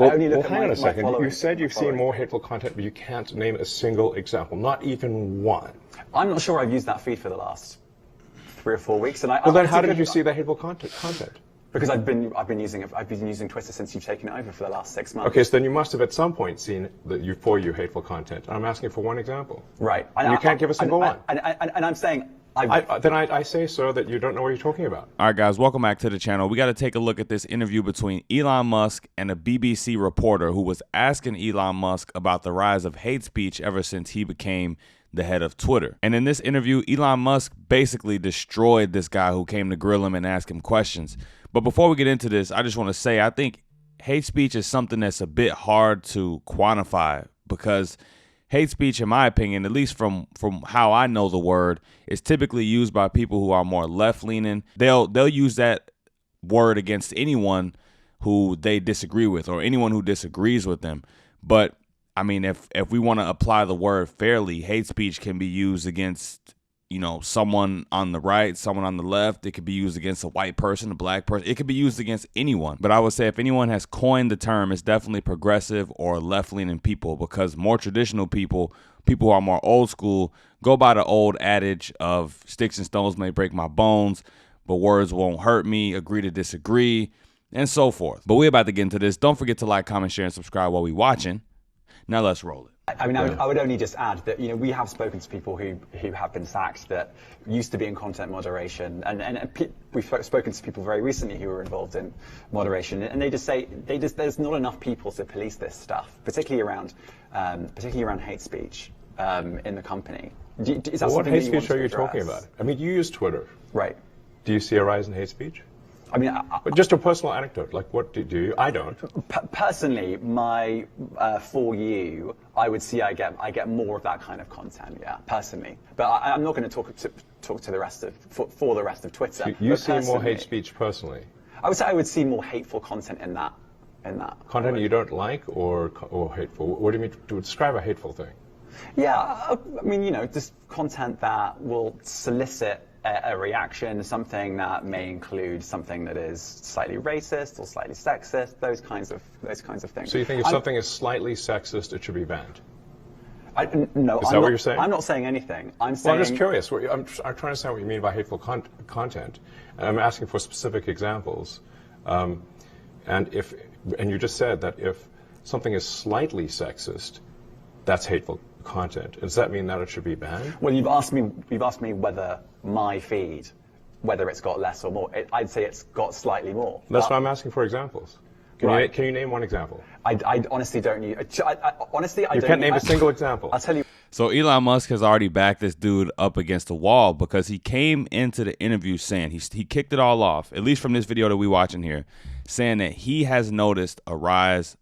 I only look at hang on a second. following. You said you've seen more hateful content, but you can't name a single example, not even one. I'm not sure I've used that feed for the last 3 or 4 weeks. And well, then how did you see the hateful content? Because I've been using Twitter since you've taken it over for the last 6 months. Okay, so then you must have at some point seen for you hateful content. I'm asking for one example. Right. And you can't give a single one. And I'm saying... Then I say, sir, that you don't know what you're talking about. All right, guys, welcome back to the channel. We got to take a look at this interview between Elon Musk and a BBC reporter who was asking Elon Musk about the rise of hate speech ever since he became the head of Twitter. And in this interview, Elon Musk basically destroyed this guy who came to grill him and ask him questions. But before we get into this, I just want to say I think hate speech is something that's a bit hard to quantify, because hate speech, in my opinion, at least from how I know the word, is typically used by people who are more left-leaning. They'll use that word against anyone who they disagree with or anyone who disagrees with them. But I mean, if we want to apply the word fairly, hate speech can be used against, you know, someone on the right, someone on the left. It could be used against a white person, a black person. It could be used against anyone. But I would say if anyone has coined the term, it's definitely progressive or left-leaning people, because more traditional people who are more old school, go by the old adage of sticks and stones may break my bones, but words won't hurt me, agree to disagree, and so forth. But we're about to get into this. Don't forget to like, comment, share, and subscribe while we're watching. Now let's roll it. I mean, I would only just add that, you know, we have spoken to people who have been sacked that used to be in content moderation, and we've spoken to people very recently who were involved in moderation, and they just say there's not enough people to police this stuff, particularly around hate speech in the company. Is that what hate speech are you talking about? I mean, you use Twitter, right? Do you see a rise in hate speech? I mean, but just a personal anecdote, like what do you? I don't. Personally, my for you, I would see I get more of that kind of content, yeah, personally. But I'm not going to talk to the rest of for the rest of Twitter. So you see more hate speech personally? I would say I would see more hateful content in that. Content you don't like or hateful? What do you mean to describe a hateful thing? Yeah, I mean, you know, just content that will solicit a reaction, something that may include something that is slightly racist or slightly sexist, those kinds of things. So you think if something is slightly sexist, it should be banned? No, is that what you're saying? I'm not saying anything. I'm just curious. I'm trying to understand what you mean by hateful content. And I'm asking for specific examples. And you just said that if something is slightly sexist, that's hateful content. Does that mean that it should be banned? Well, you've asked me whether my feed, whether it's got less or more. I'd say it's got slightly more. That's why I'm asking for examples. Can you name one example? I honestly don't. Honestly, I don't. You can't name a single example. I'll tell you. So Elon Musk has already backed this dude up against the wall, because he came into the interview saying he kicked it all off, at least from this video that we're watching here, saying that he has noticed a rise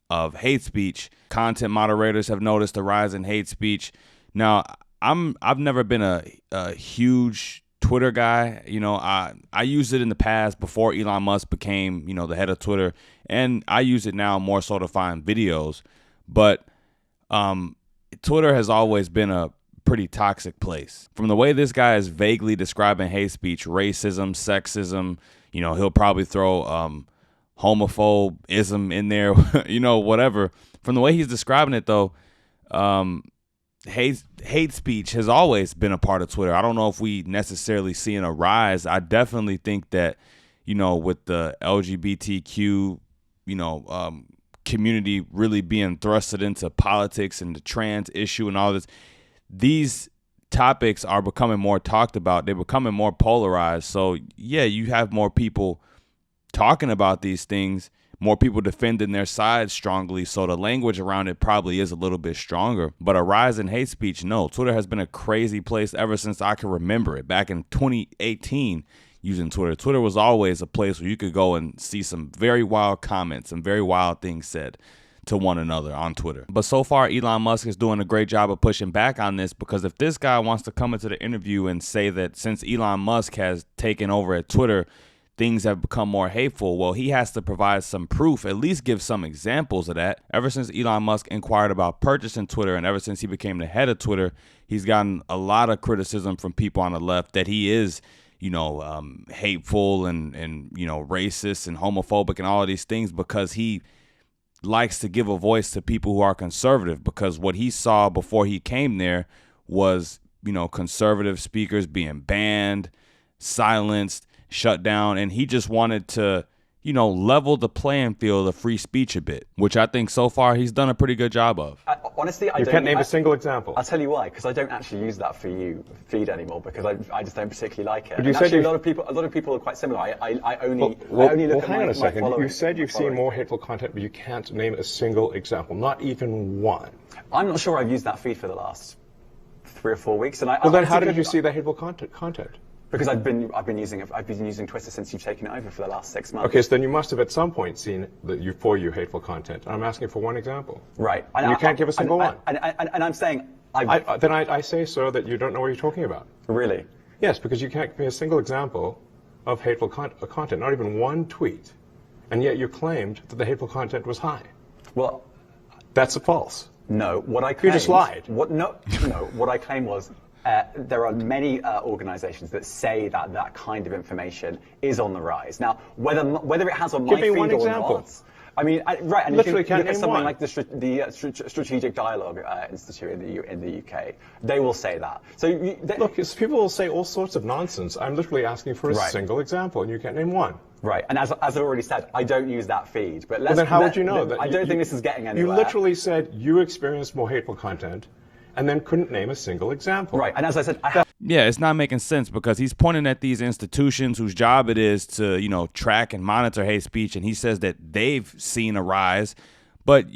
of hate speech. Content moderators have noticed a rise in hate speech. Now, I've never been a huge Twitter guy. You know, I used it in the past before Elon Musk became, you know, the head of Twitter, and I use it now more so to find videos. But Twitter has always been a pretty toxic place. From the way this guy is vaguely describing hate speech, racism, sexism, you know, he'll probably throw homophobism in there, you know, whatever. From the way he's describing it, though, hate speech has always been a part of Twitter. I don't know if we necessarily seeing a rise. I definitely think that, you know, with the LGBTQ, you know, community really being thrusted into politics and the trans issue and all this, these topics are becoming more talked about. They're becoming more polarized. So, yeah, you have more people talking about these things, more people defending their side strongly, so the language around it probably is a little bit stronger. But a rise in hate speech, no. Twitter has been a crazy place ever since I can remember it. Back in 2018, using Twitter, Twitter was always a place where you could go and see some very wild comments and very wild things said to one another on Twitter. But so far, Elon Musk is doing a great job of pushing back on this, because if this guy wants to come into the interview and say that since Elon Musk has taken over at Twitter, things have become more hateful, well, he has to provide some proof, at least give some examples of that. Ever since Elon Musk inquired about purchasing Twitter, and ever since he became the head of Twitter, he's gotten a lot of criticism from people on the left that he is, you know, hateful and you know, racist and homophobic and all of these things, because he likes to give a voice to people who are conservative, because what he saw before he came there was, conservative speakers being banned, silenced, shut down, and he just wanted to, level the playing field of free speech a bit, which I think so far he's done a pretty good job of. Honestly, You can't name a single example. I'll tell you why, because I don't actually use that feed anymore, because I just don't particularly like it. But you and said actually, a lot of people are quite similar. I only look at hang on a second. my You said you've seen more hateful content, but you can't name a single example, not even one. I'm not sure I've used that feed for the last 3 or 4 weeks, and Well, then how did you see the hateful content? Because I've been using Twitter since you've taken it over for the last 6 months. Okay, so then you must have at some point seen the hateful content. I'm asking for one example. Right. And you can't give a single one. And I'm saying I say, sir, that you don't know what you're talking about. Really? Yes, because you can't give me a single example of hateful content, not even one tweet, and yet you claimed that the hateful content was high. Well, that's false. No, what I claimed... You just lied. What I claimed was there are many organizations that say that kind of information is on the rise. Now, whether it has on my feed Give me one or example. not... I mean, right, and literally if you look at something one. like the Strategic Dialogue Institute in the UK, they will say that. So look, people will say all sorts of nonsense. I'm literally asking for a single example, and you can't name one. Right, and as I've already said, I don't use that feed. But then how would you know that? I don't think this is getting anywhere. You literally said you experienced more hateful content, and then couldn't name a single example. Right, and as I said, yeah, it's not making sense, because he's pointing at these institutions whose job it is to, track and monitor hate speech, and he says that they've seen a rise. But,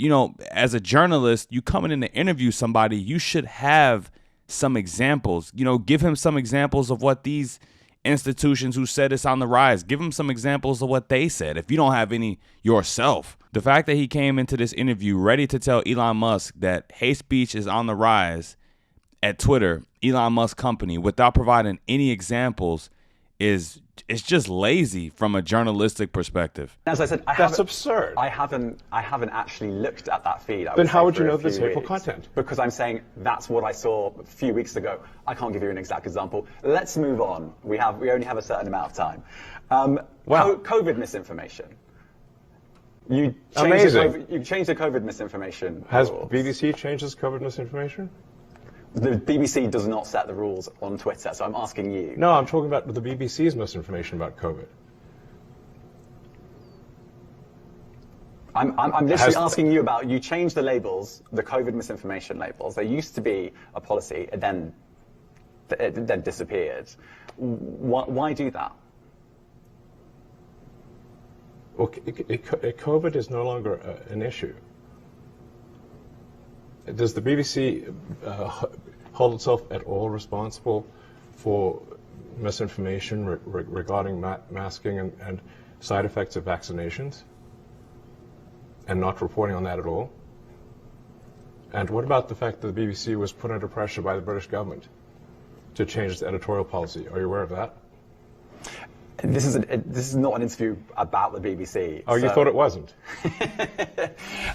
as a journalist, you coming in to interview somebody, you should have some examples. Give him some examples of what these institutions who said it's on the rise, give him some examples of what they said, if you don't have any yourself. The fact that he came into this interview ready to tell Elon Musk that hate speech is on the rise at Twitter, Elon Musk company, without providing any examples it's just lazy from a journalistic perspective. As I said, that's absurd. I haven't actually looked at that feed. Then how would you know this hateful content? Because I'm saying that's what I saw a few weeks ago. I can't give you an exact example. Let's move on. We only have a certain amount of time. COVID misinformation. You changed the COVID misinformation. Has rules. BBC changed its COVID misinformation? The BBC does not set the rules on Twitter, so I'm asking you. No, I'm talking about the BBC's misinformation about COVID. I'm literally asking you about, you changed the labels, the COVID misinformation labels. There used to be a policy, it then disappeared. Why do that? Well, COVID is no longer an issue. Does the BBC hold itself at all responsible for misinformation regarding masking and side effects of vaccinations, and not reporting on that at all? And what about the fact that the BBC was put under pressure by the British government to change its editorial policy? Are you aware of that? This is not an interview about the BBC. Oh, you thought it wasn't?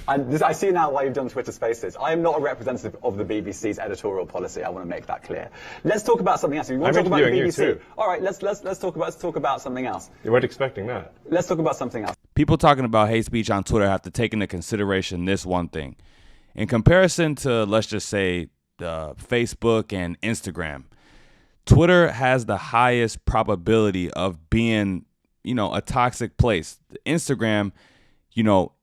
I see now why you've done Twitter Spaces. I am not a representative of the BBC's editorial policy. I want to make that clear. Let's talk about something else. You want to talk about the BBC? You too. All right, let's talk about something else. You weren't expecting that. Let's talk about something else. People talking about hate speech on Twitter have to take into consideration this one thing. In comparison to, let's just say, Facebook and Instagram, Twitter has the highest probability of being, a toxic place. Instagram,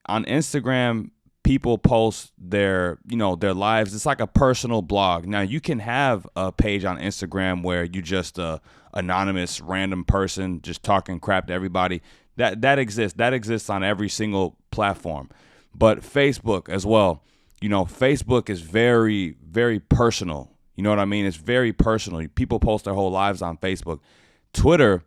on Instagram, people post their lives. It's like a personal blog. Now, you can have a page on Instagram where you just a anonymous random person just talking crap to everybody. That exists. That exists on every single platform. But Facebook as well. Facebook is very, very personal. You know what I mean? It's very personal. People post their whole lives on Facebook. Twitter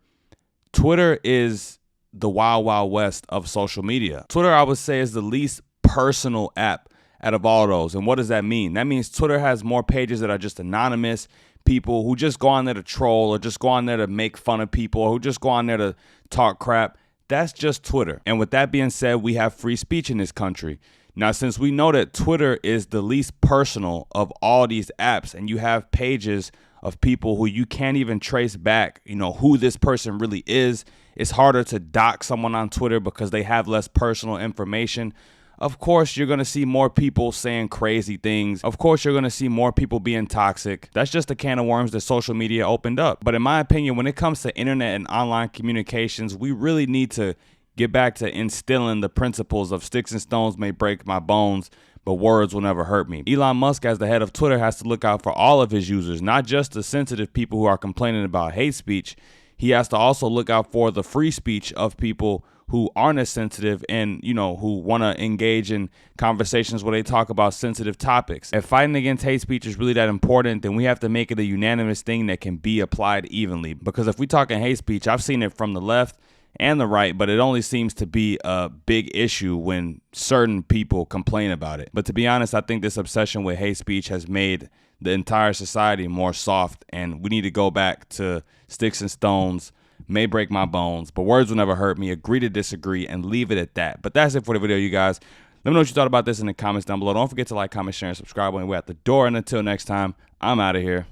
is the wild, wild west of social media. Twitter, I would say, is the least personal app out of all those. And what does that mean? That means Twitter has more pages that are just anonymous, people who just go on there to troll or just go on there to make fun of people or who just go on there to talk crap. That's just Twitter. And with that being said, we have free speech in this country. Now, since we know that Twitter is the least personal of all these apps, and you have pages of people who you can't even trace back, who this person really is, it's harder to dox someone on Twitter because they have less personal information. of course you're going to see more people saying crazy things. Of course you're going to see more people being toxic. That's just a can of worms that social media opened up. But in my opinion, when it comes to internet and online communications, we really need to get back to instilling the principles of sticks and stones may break my bones, but words will never hurt me. Elon Musk, as the head of Twitter, has to look out for all of his users, not just the sensitive people who are complaining about hate speech. He has to also look out for the free speech of people who aren't as sensitive and, who want to engage in conversations where they talk about sensitive topics. If fighting against hate speech is really that important, then we have to make it a unanimous thing that can be applied evenly. Because if we talking hate speech, I've seen it from the left and the right, but it only seems to be a big issue when certain people complain about it. But to be honest, I think this obsession with hate speech has made the entire society more soft, and we need to go back to sticks and stones may break my bones, but words will never hurt me. Agree to disagree and leave it at that. But that's it for the video, you guys. Let me know what you thought about this in the comments down below. Don't forget to like, comment, share, and subscribe when we're at the door. And until next time, I'm out of here.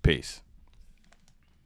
Peace.